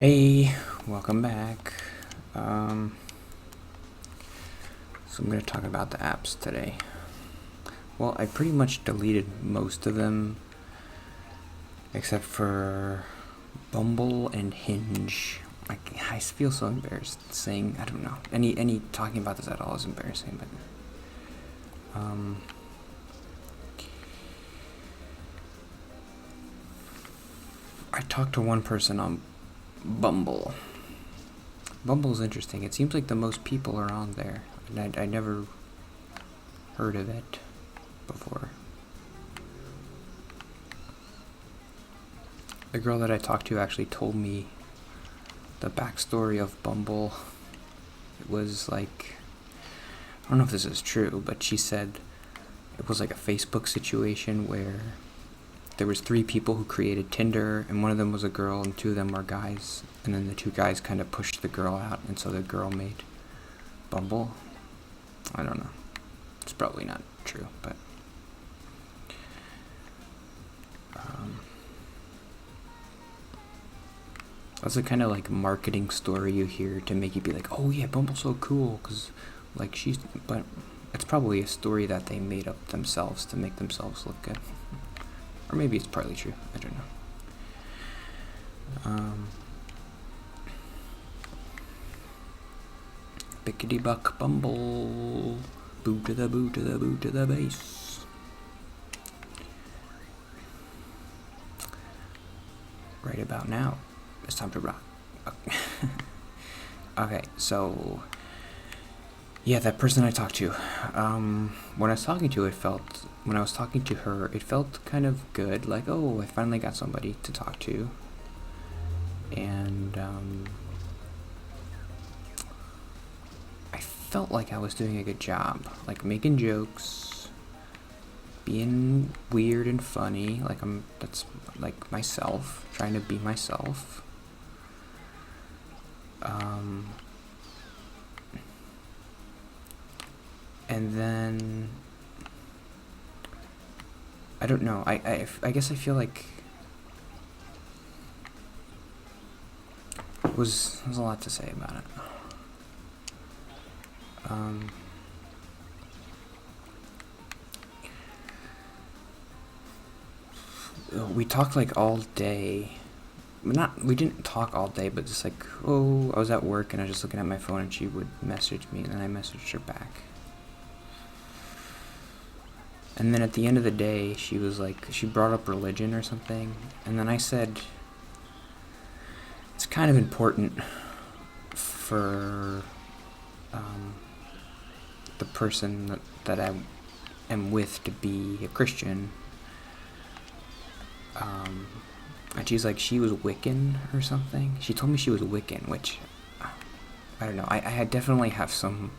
Hey, welcome back. So I'm going to talk about the apps today. Well, I pretty much deleted most of them, except for Bumble and Hinge. I feel so embarrassed saying, I don't know, any talking about this at all is embarrassing, but, I talked to one person on Bumble. Bumble's interesting. It seems like the most people are on there, and I never heard of it before. The girl that I talked to actually told me the backstory of Bumble. It was like, I don't know if this is true, but she said it was like a Facebook situation where there was 3 people who created Tinder, and one of them was a girl and 2 of them were guys, and then the 2 guys kind of pushed the girl out, and so the girl made Bumble. I don't know. It's probably not true, but that's the kind of like marketing story you hear to make you be like, oh yeah, Bumble's so cool, because like but it's probably a story that they made up themselves to make themselves look good. Or maybe it's partly true. I don't know. Bickety buck Bumble. Boo to the boo to the boo to the base. Right about now, it's time to rock. Okay, so yeah, that person I talked to. When I was talking to, when I was talking to her, it felt kind of good. Like, oh, I finally got somebody to talk to, and I felt like I was doing a good job, like making jokes, being weird and funny. That's like myself, trying to be myself. And then I don't know. I guess I feel like there's a lot to say about it. We talked like all day. We didn't talk all day, but just like, oh, I was at work and I was just looking at my phone and she would message me and then I messaged her back. And then at the end of the day, she was like, she brought up religion or something, and then I said, it's kind of important for the person that I am with to be a Christian. And she's like, she was Wiccan or something. She told me she was Wiccan, which, I don't know. I definitely have some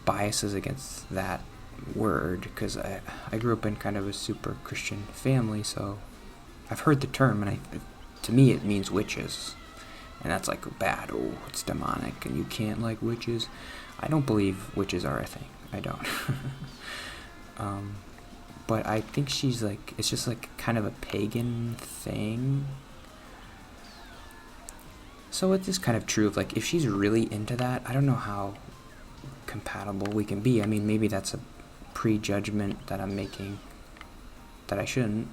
biases against that word, because I grew up in kind of a super Christian family, so I've heard the term, and to me it means witches, and that's like bad. Oh, it's demonic, and you can't like witches. I don't believe witches are a thing. I don't. But I think she's like, it's just like kind of a pagan thing. So it is kind of true of like, if she's really into that, I don't know how compatible we can be. I mean, maybe that's a prejudgment that I'm making that I shouldn't.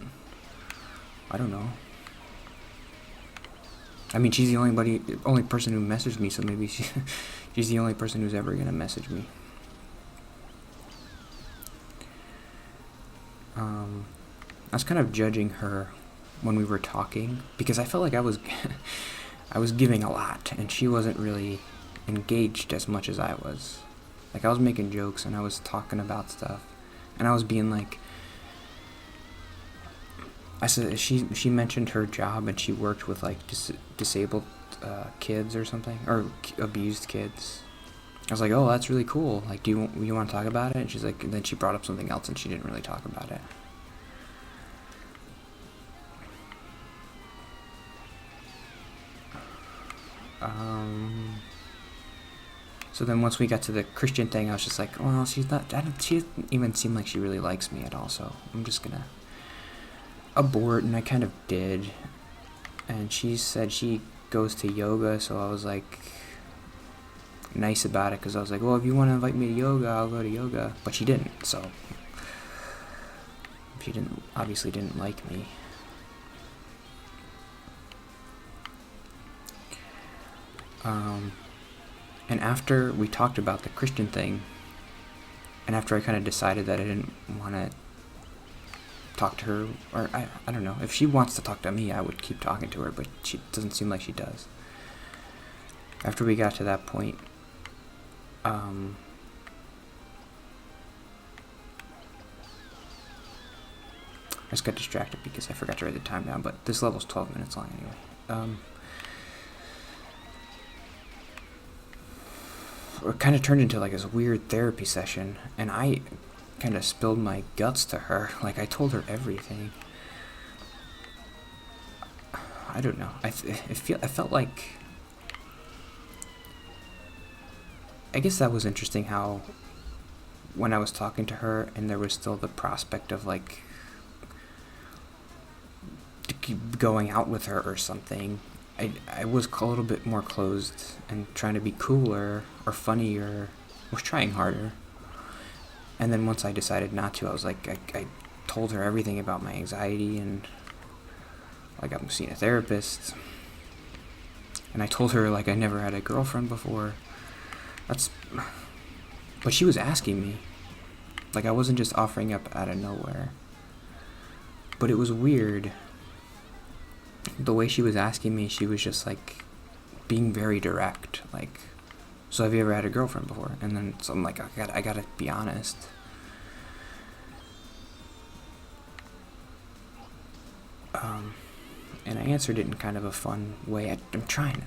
I don't know. I mean, she's the only person who messaged me, so maybe she's the only person who's ever gonna message me. I was kind of judging her when we were talking, because I felt like I was I was giving a lot and she wasn't really engaged as much as I was. Like, I was making jokes and I was talking about stuff, and I was being like, I said, she mentioned her job and she worked with like disabled kids or something, or abused kids. I was like, oh, that's really cool. Like, do you want to talk about it? And she's like, and then she brought up something else and she didn't really talk about it. So then once we got to the Christian thing, I was just like, well, she doesn't even seem like she really likes me at all, so I'm just gonna abort, and I kind of did. And she said she goes to yoga, so I was like nice about it, because I was like, well, if you want to invite me to yoga, I'll go to yoga. But she didn't, so she obviously didn't like me. And after we talked about the Christian thing, and after I kind of decided that I didn't want to talk to her, or I don't know, if she wants to talk to me, I would keep talking to her, but she doesn't seem like she does. After we got to that point, I just got distracted because I forgot to write the time down, but this level's 12 minutes long anyway. It kind of turned into like this weird therapy session, and I kind of spilled my guts to her. Like, I told her everything. I don't know. I felt like, I guess that was interesting how when I was talking to her and there was still the prospect of like going out with her or something, I was a little bit more closed and trying to be cooler or funnier, was trying harder. And then once I decided not to, I was like, I told her everything about my anxiety, and like, I'm seeing a therapist, and I told her like I never had a girlfriend before. But she was asking me, like, I wasn't just offering up out of nowhere. But it was weird. The way she was asking me, she was just like being very direct, like, so have you ever had a girlfriend before? And then so I'm like, I gotta be honest. And I answered it in kind of a fun way. I'm trying.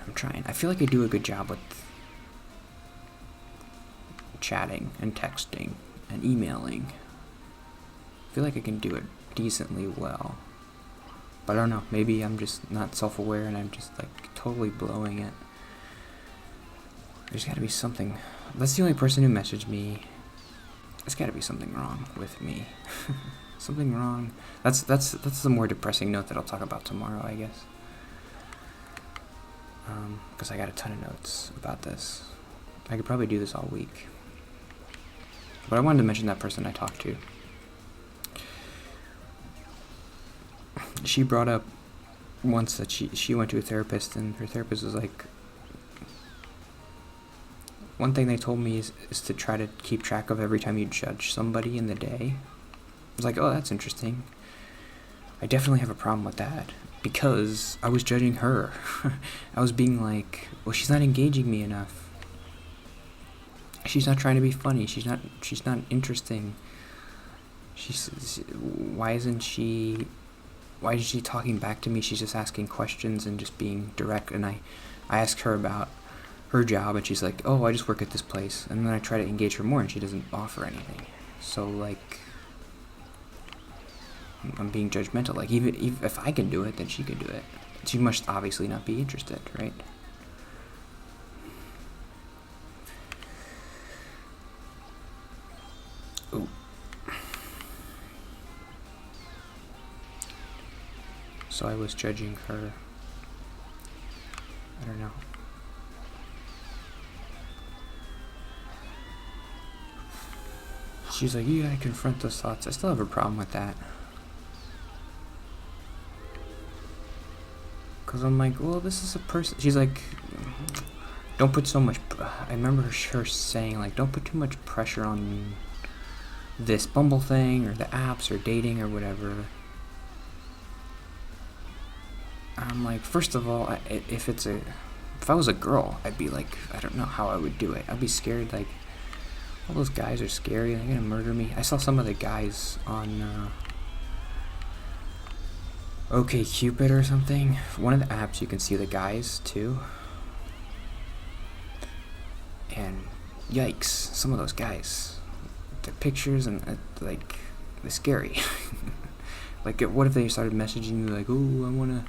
I feel like I do a good job with chatting and texting and emailing. I feel like I can do it decently well. But I don't know, maybe I'm just not self-aware and I'm just like totally blowing it. There's gotta be something. That's the only person who messaged me. There's gotta be something wrong with me. Something wrong. That's the more depressing note that I'll talk about tomorrow, I guess. Because I got a ton of notes about this. I could probably do this all week. But I wanted to mention that person I talked to. She brought up once that she went to a therapist, and her therapist was like, one thing they told me is to try to keep track of every time you judge somebody in the day. I was like, oh, that's interesting. I definitely have a problem with that, because I was judging her. I was being like, well, she's not engaging me enough. She's not trying to be funny. She's not interesting. Why isn't she talking back to me? She's just asking questions and just being direct. And I asked her about her job, and she's like, oh, I just work at this place. And then I try to engage her more, and she doesn't offer anything. So, like, I'm being judgmental. Like, even if I can do it, then she can do it. She must obviously not be interested, right? Ooh. So I was judging her. I don't know. She's like, you gotta confront those thoughts. I still have a problem with that. Because I'm like, well, this is a person. She's like, don't put so much. I remember her saying, like, don't put too much pressure on this Bumble thing or the apps or dating or whatever. I'm like, first of all, if I was a girl, I'd be like, I don't know how I would do it. I'd be scared, like, all those guys are scary, they're gonna murder me. I saw some of the guys on OkCupid or something. One of the apps you can see the guys too. And yikes, some of those guys, their pictures and like, they're scary. Like, what if they started messaging you like, ooh,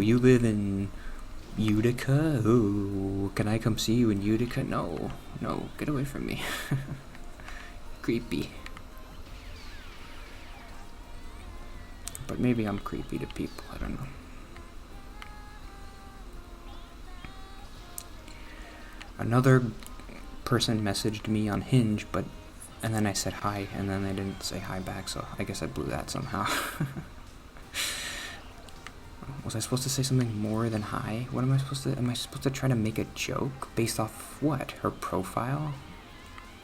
you live in Utica? Ooh, can I come see you in Utica? No, get away from me. Creepy. But maybe I'm creepy to people, I don't know. Another person messaged me on Hinge, and then I said hi, and then they didn't say hi back, so I guess I blew that somehow. Was I supposed to say something more than hi? What am I supposed to try to make a joke based off what? Her profile?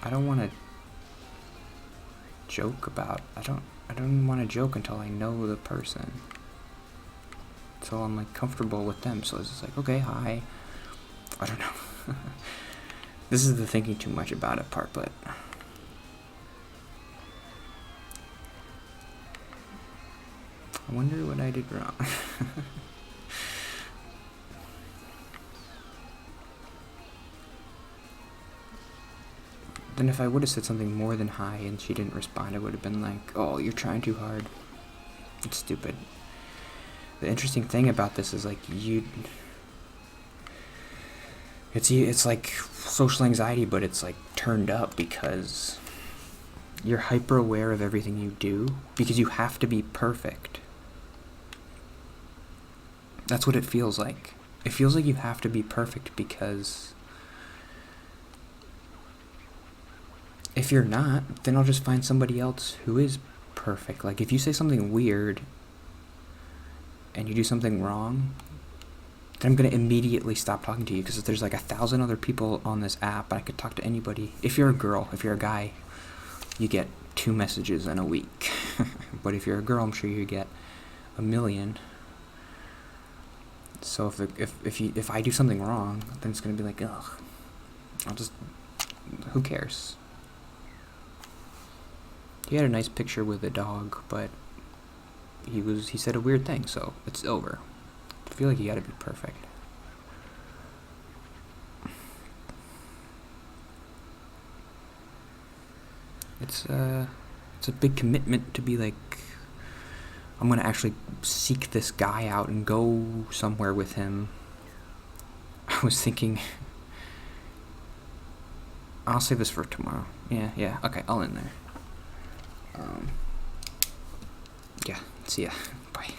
I don't want to joke about, I don't want to joke until I know the person. So I'm like comfortable with them, so it's just like, okay, hi. I don't know. This is the thinking too much about it part, but I wonder what I did wrong. Then if I would have said something more than hi and she didn't respond, it would have been like, oh, you're trying too hard. It's stupid. The interesting thing about this is like it's like social anxiety, but it's like turned up because you're hyper aware of everything you do because you have to be perfect. That's what it feels like. It feels like you have to be perfect because if you're not, then I'll just find somebody else who is perfect. Like if you say something weird and you do something wrong, then I'm going to immediately stop talking to you because there's like 1,000 other people on this app. I could talk to anybody. If you're a girl, if you're a guy, you get 2 messages in a week. But if you're a girl, I'm sure you get 1 million. So if I do something wrong, then it's going to be like, ugh, who cares? He had a nice picture with a dog, but he said a weird thing, so it's over. I feel like you gotta be perfect. It's a big commitment to be like, I'm gonna actually seek this guy out and go somewhere with him. I was thinking, I'll save this for tomorrow. Yeah, okay, I'll end there. Yeah, see ya. Bye.